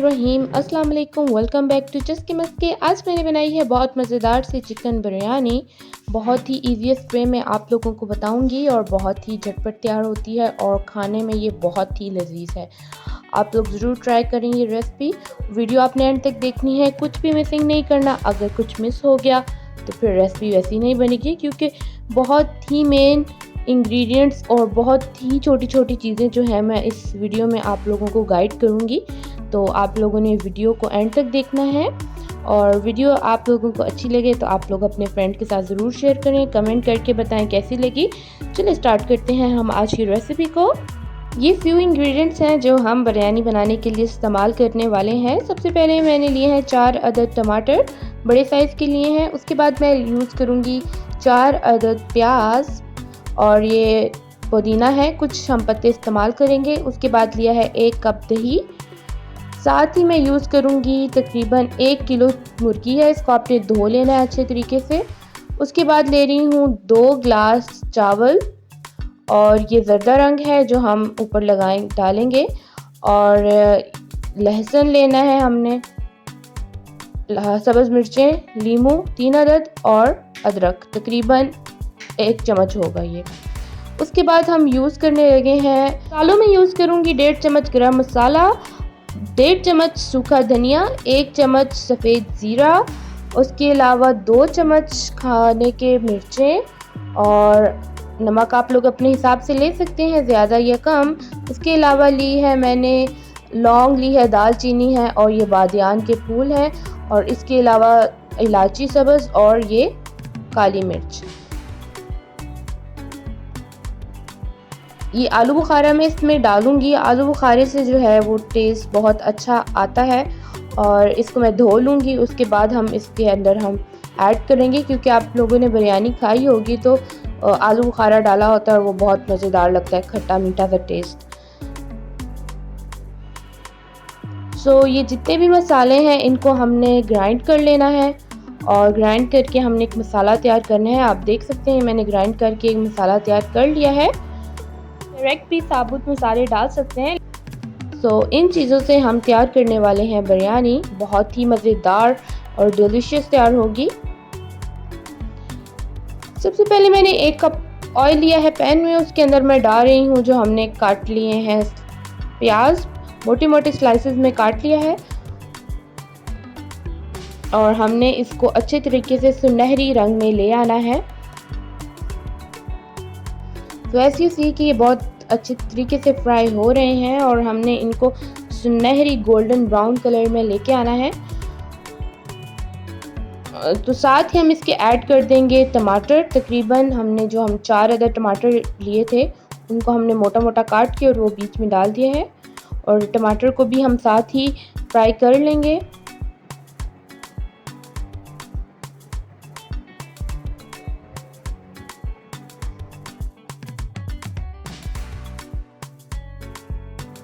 बिस्मिल्लाहिर्रहमानिर्रहीम। अस्सलाम वालेकुम, वेलकम बैक टू चस्के मस्के। आज मैंने बनाई है बहुत मज़ेदार सी चिकन बिरयानी। बहुत ही ईजीएस्ट वे में आप लोगों को बताऊंगी और बहुत ही झटपट तैयार होती है और खाने में ये बहुत ही लजीज है। आप लोग ज़रूर ट्राई करें ये रेसिपी। वीडियो आपने एंड तक देखनी है, कुछ भी मिसिंग नहीं करना। अगर कुछ मिस हो गया तो फिर रेसिपी वैसी नहीं बनेगी, क्योंकि बहुत ही मेन इंग्रेडिएंट्स और बहुत ही छोटी छोटी चीज़ें जो है मैं इस वीडियो में आप लोगों को गाइड करूँगी। तो आप लोगों ने वीडियो को एंड तक देखना है और वीडियो आप लोगों को अच्छी लगे तो आप लोग अपने फ्रेंड के साथ ज़रूर शेयर करें, कमेंट करके बताएं कैसी लगी। चलिए स्टार्ट करते हैं हम आज की रेसिपी को। ये फ्यू इंग्रेडिएंट्स हैं जो हम बिरयानी बनाने के लिए इस्तेमाल करने वाले हैं। सबसे पहले मैंने लिए हैं 4 अदद टमाटर, बड़े साइज़ के लिए हैं। उसके बाद मैं यूज़ करूँगी 4 अदद प्याज और ये पुदीना है, कुछ हम पत्ते इस्तेमाल करेंगे। उसके बाद लिया है 1 कप दही। साथ ही मैं यूज़ करूँगी तकरीबन 1 किलो मुर्गी है, इसको आपने धो लेना है अच्छे तरीके से। उसके बाद ले रही हूँ 2 ग्लास चावल और ये ज़र्दा रंग है जो हम ऊपर डालेंगे। और लहसुन लेना है हमने, सब्ज़ मिर्चें, लीमू 3 अदद और अदरक तकरीबन 1 चम्मच होगा ये। उसके बाद हम यूज़ करने लगे हैं मसालों में यूज़ करूँगी 1.5 चम्मच गरम मसाला, 1.5 चम्मच सूखा धनिया, 1 चम्मच सफ़ेद ज़ीरा, उसके अलावा 2 चम्मच खाने के मिर्चें और नमक आप लोग अपने हिसाब से ले सकते हैं, ज़्यादा या कम। उसके अलावा ली है मैंने लौंग, ली है दालचीनी है और ये बादियान के फूल हैं और इसके अलावा इलायची सब्ज़ और ये काली मिर्च। ये आलू बुखारा मैं इसमें डालूंगी। आलू बुखारे से जो है वो टेस्ट बहुत अच्छा आता है और इसको मैं धो लूँगी। उसके बाद हम इसके अंदर हम ऐड करेंगे, क्योंकि आप लोगों ने बिरयानी खाई होगी तो आलू बुखारा डाला होता है और वो बहुत मज़ेदार लगता है, खट्टा मीठा सा टेस्ट। ये जितने भी मसाले हैं इनको हमने ग्राइंड कर लेना है और ग्राइंड करके हमने एक मसाला तैयार करना है। आप देख सकते हैं मैंने ग्राइंड करके एक मसाला तैयार कर लिया है। डायरेक्ट भी साबुत मसाले डाल सकते हैं। इन चीज़ों से हम तैयार करने वाले हैं बिरयानी, बहुत ही मज़ेदार और डिलीशियस तैयार होगी। सबसे पहले मैंने 1 कप ऑयल लिया है पैन में, उसके अंदर मैं डाल रही हूँ जो हमने काट लिए हैं प्याज, मोटे मोटे स्लाइसेस में काट लिया है और हमने इसको अच्छे तरीके से सुनहरी रंग में ले आना है। तो ऐसी सी कि ये बहुत अच्छे तरीके से फ्राई हो रहे हैं और हमने इनको सुनहरी गोल्डन ब्राउन कलर में लेके आना है। तो साथ ही हम इसके ऐड कर देंगे टमाटर। तकरीबन हमने जो हम 4 अदद टमाटर लिए थे उनको हमने मोटा मोटा काट के और वो बीच में डाल दिया है और टमाटर को भी हम साथ ही फ्राई कर लेंगे।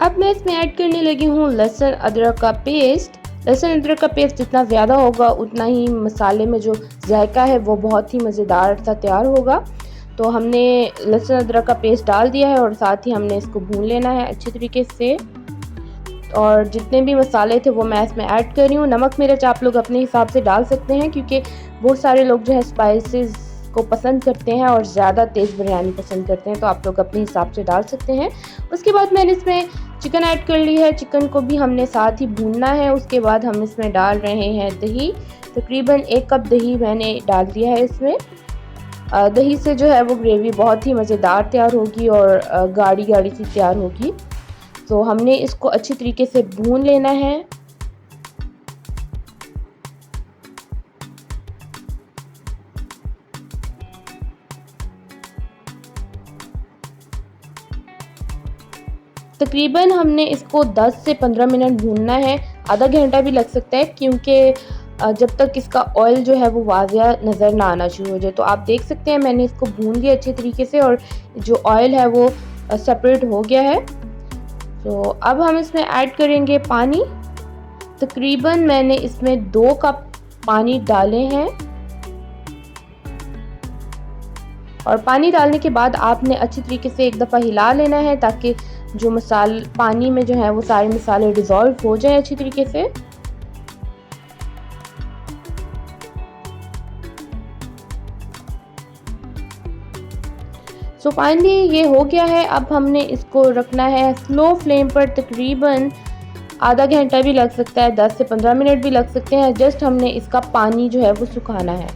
अब मैं इसमें ऐड करने लगी हूँ लहसुन अदरक का पेस्ट। लहसुन अदरक का पेस्ट जितना ज़्यादा होगा उतना ही मसाले में जो जायका है वो बहुत ही मज़ेदार सा तैयार होगा। तो हमने लहसुन अदरक का पेस्ट डाल दिया है और साथ ही हमने इसको भून लेना है अच्छे तरीके से। और जितने भी मसाले थे वो मैं इसमें ऐड कर रही हूँ। नमक मिर्च आप लोग अपने हिसाब से डाल सकते हैं, क्योंकि बहुत सारे लोग जो है स्पाइसेस को पसंद करते हैं और ज़्यादा तेज़ बिरयानी पसंद करते हैं, तो आप लोग अपने हिसाब से डाल सकते हैं। उसके बाद मैंने इसमें चिकन ऐड कर ली है, चिकन को भी हमने साथ ही भूनना है। उसके बाद हम इसमें डाल रहे हैं दही, तकरीबन 1 कप दही मैंने डाल दिया है इसमें। दही से जो है वो ग्रेवी बहुत ही मज़ेदार तैयार होगी और गाढ़ी गाढ़ी सी तैयार होगी। तो हमने इसको अच्छी तरीके से भून लेना है। तकरीबन हमने इसको 10 से 15 मिनट भूनना है, आधा घंटा भी लग सकता है, क्योंकि जब तक इसका ऑयल जो है वो वाज़िया नज़र ना आना शुरू हो जाए। तो आप देख सकते हैं मैंने इसको भून लिया अच्छे तरीके से और जो ऑयल है वो सेपरेट हो गया है। तो अब हम इसमें ऐड करेंगे पानी। तकरीबन मैंने इसमें 2 कप पानी डाले हैं और पानी डालने के बाद आपने अच्छी तरीके से एक दफ़ा हिला लेना है ताकि जो पानी में जो है वो सारे मसाले डिज़ोल्व हो जाए अच्छी तरीके से। सो फाइनली ये हो गया है। अब हमने इसको रखना है स्लो फ्लेम पर, तकरीबन आधा घंटा भी लग सकता है, 10 से 15 मिनट भी लग सकते हैं। जस्ट हमने इसका पानी जो है वो सुखाना है।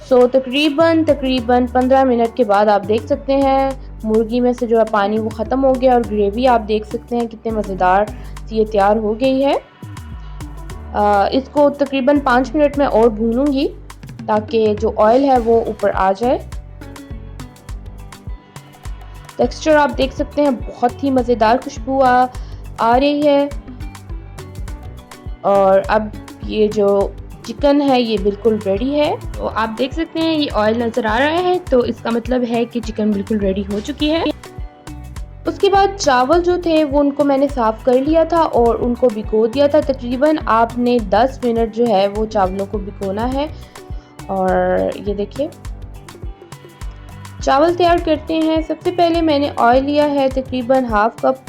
सो तकरीबन 15 मिनट के बाद आप देख सकते हैं मुर्गी में से जो है पानी वो ख़त्म हो गया और ग्रेवी आप देख सकते हैं कितने मज़ेदार सी ये तैयार हो गई है। इसको तकरीबन 5 मिनट में और भूनूंगी ताकि जो ऑयल है वो ऊपर आ जाए। टेक्सचर आप देख सकते हैं बहुत ही मज़ेदार खुशबू आ रही है। और अब ये जो चिकन है ये बिल्कुल रेडी है। तो आप देख सकते हैं ये ऑयल नज़र आ रहा है, तो इसका मतलब है कि चिकन बिल्कुल रेडी हो चुकी है। उसके बाद चावल जो थे वो उनको मैंने साफ़ कर लिया था और उनको भिगो दिया था। तकरीबन आपने 10 मिनट जो है वो चावलों को भिगोना है। और ये देखिए चावल तैयार करते हैं। सबसे पहले मैंने ऑयल लिया है तकरीबन हाफ कप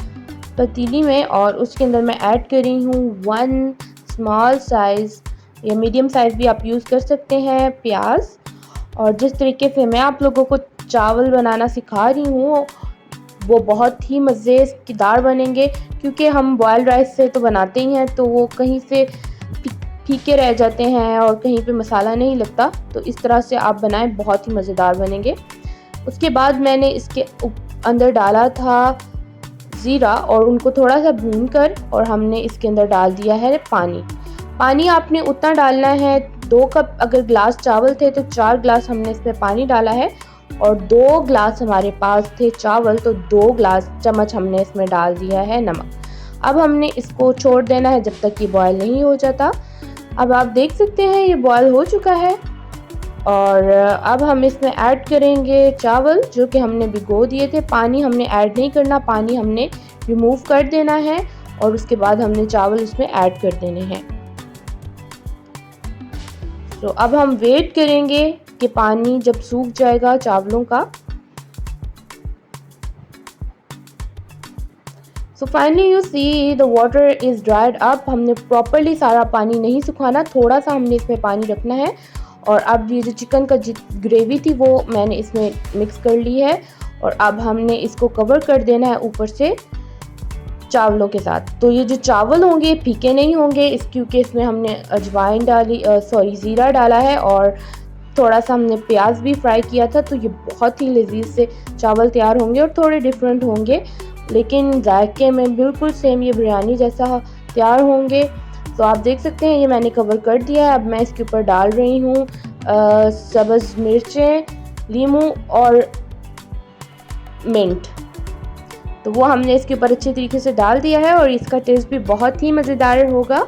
पतीली में और उसके अंदर मैं ऐड कर रही हूँ 1 स्मॉल साइज़ या मीडियम साइज़ भी आप यूज़ कर सकते हैं प्याज। और जिस तरीके से मैं आप लोगों को चावल बनाना सिखा रही हूँ वो बहुत ही मज़ेदार बनेंगे, क्योंकि हम बॉयल्ड राइस से तो बनाते ही हैं तो वो कहीं से फीके रह जाते हैं और कहीं पे मसाला नहीं लगता। तो इस तरह से आप बनाएं, बहुत ही मज़ेदार बनेंगे। उसके बाद मैंने इसके अंदर डाला था ज़ीरा और उनको थोड़ा सा भून कर और हमने इसके अंदर डाल दिया है पानी आपने उतना डालना है 2 कप अगर ग्लास चावल थे तो 4 ग्लास हमने इसमें पानी डाला है। और 2 ग्लास हमारे पास थे चावल तो 2 चम्मच हमने इसमें डाल दिया है नमक। अब हमने इसको छोड़ देना है जब तक ये बॉयल नहीं हो जाता। अब आप देख सकते हैं ये बॉयल हो चुका है और अब हम इसमें ऐड करेंगे चावल जो कि हमने भिगो दिए थे। पानी हमने ऐड नहीं करना, पानी हमने रिमूव कर देना है और उसके बाद हमने चावल इसमें ऐड कर देने हैं। तो अब हम वेट करेंगे कि पानी जब सूख जाएगा चावलों का। So finally you see the water is dried up. हमने प्रॉपरली सारा पानी नहीं सुखाना, थोड़ा सा हमने इसमें पानी रखना है। और अब ये जो चिकन का ग्रेवी थी वो मैंने इसमें मिक्स कर ली है और अब हमने इसको कवर कर देना है ऊपर से चावलों के साथ। तो ये जो चावल होंगे फीके नहीं होंगे क्योंकि इसमें हमने अजवाइन ज़ीरा डाला है और थोड़ा सा हमने प्याज भी फ्राई किया था। तो ये बहुत ही लजीज से चावल तैयार होंगे और थोड़े डिफरेंट होंगे, लेकिन जायके में बिल्कुल सेम ये बिरयानी जैसा तैयार होंगे। तो आप देख सकते हैं ये मैंने कवर कर दिया है। अब मैं इसके ऊपर डाल रही हूँ सब्ज़ मिर्चें, लीमू और मिंट। तो वो हमने इसके ऊपर अच्छे तरीके से डाल दिया है और इसका टेस्ट भी बहुत ही मज़ेदार होगा।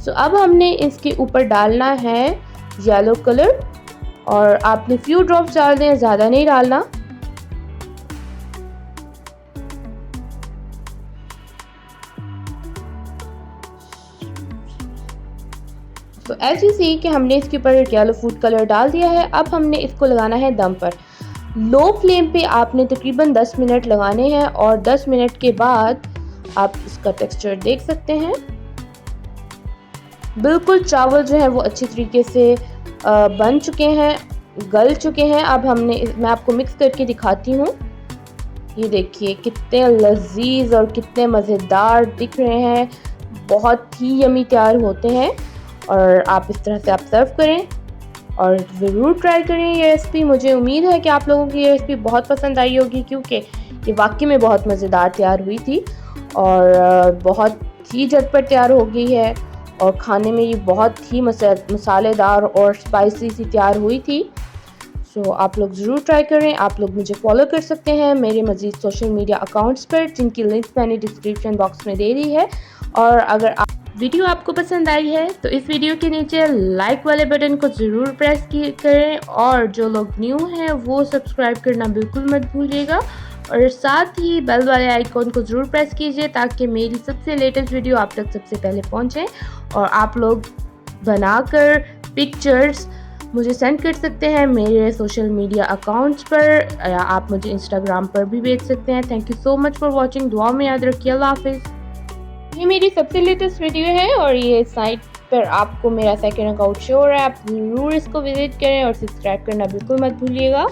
सो अब हमने इसके ऊपर डालना है येलो कलर और आपने फ्यू ड्रॉप्स डाल दें, ज़्यादा नहीं डालना। तो एज यू सी कि हमने इसके ऊपर येलो फूड कलर डाल दिया है। अब हमने इसको लगाना है दम पर। लो फ्लेम पे आपने तकरीबन 10 मिनट लगाने हैं और 10 मिनट के बाद आप इसका टेक्सचर देख सकते हैं। बिल्कुल चावल जो है वो अच्छी तरीके से बन चुके हैं, गल चुके हैं। अब मैं आपको मिक्स करके दिखाती हूँ। ये देखिए कितने लजीज और कितने मज़ेदार दिख रहे हैं, बहुत ही यमी तैयार होते हैं। और आप इस तरह से आप सर्व करें और ज़रूर ट्राई करें ये रेसिपी। मुझे उम्मीद है कि आप लोगों की ये रेसिपी बहुत पसंद आई होगी, क्योंकि ये वाकई में बहुत मज़ेदार तैयार हुई थी और बहुत ही झटपट तैयार हो गई है और खाने में ये बहुत ही मसालेदार और स्पाइसी सी तैयार हुई थी। सो आप लोग ज़रूर ट्राई करें। आप लोग मुझे फॉलो कर सकते हैं मेरे मज़ीद सोशल मीडिया अकाउंट्स पर, जिनकी लिंक्स मैंने डिस्क्रिप्शन बॉक्स में दे दी है। और अगर वीडियो आपको पसंद आई है तो इस वीडियो के नीचे लाइक वाले बटन को ज़रूर प्रेस करें और जो लोग न्यू हैं वो सब्सक्राइब करना बिल्कुल मत भूलिएगा और साथ ही बेल वाले आइकॉन को ज़रूर प्रेस कीजिए ताकि मेरी सबसे लेटेस्ट वीडियो आप तक सबसे पहले पहुंचे और आप लोग बनाकर पिक्चर्स मुझे सेंड कर सकते हैं मेरे सोशल मीडिया अकाउंट्स पर, या आप मुझे इंस्टाग्राम पर भी भेज सकते हैं। Thank you so much for watching. दुआ में याद रखिए। अल्लाह हाफ़िज़। ये मेरी सबसे लेटेस्ट वीडियो है और ये साइट पर आपको मेरा सेकंड अकाउंट शो हो रहा है। आप ज़रूर इसको विज़िट करें और सब्सक्राइब करना बिल्कुल मत भूलिएगा।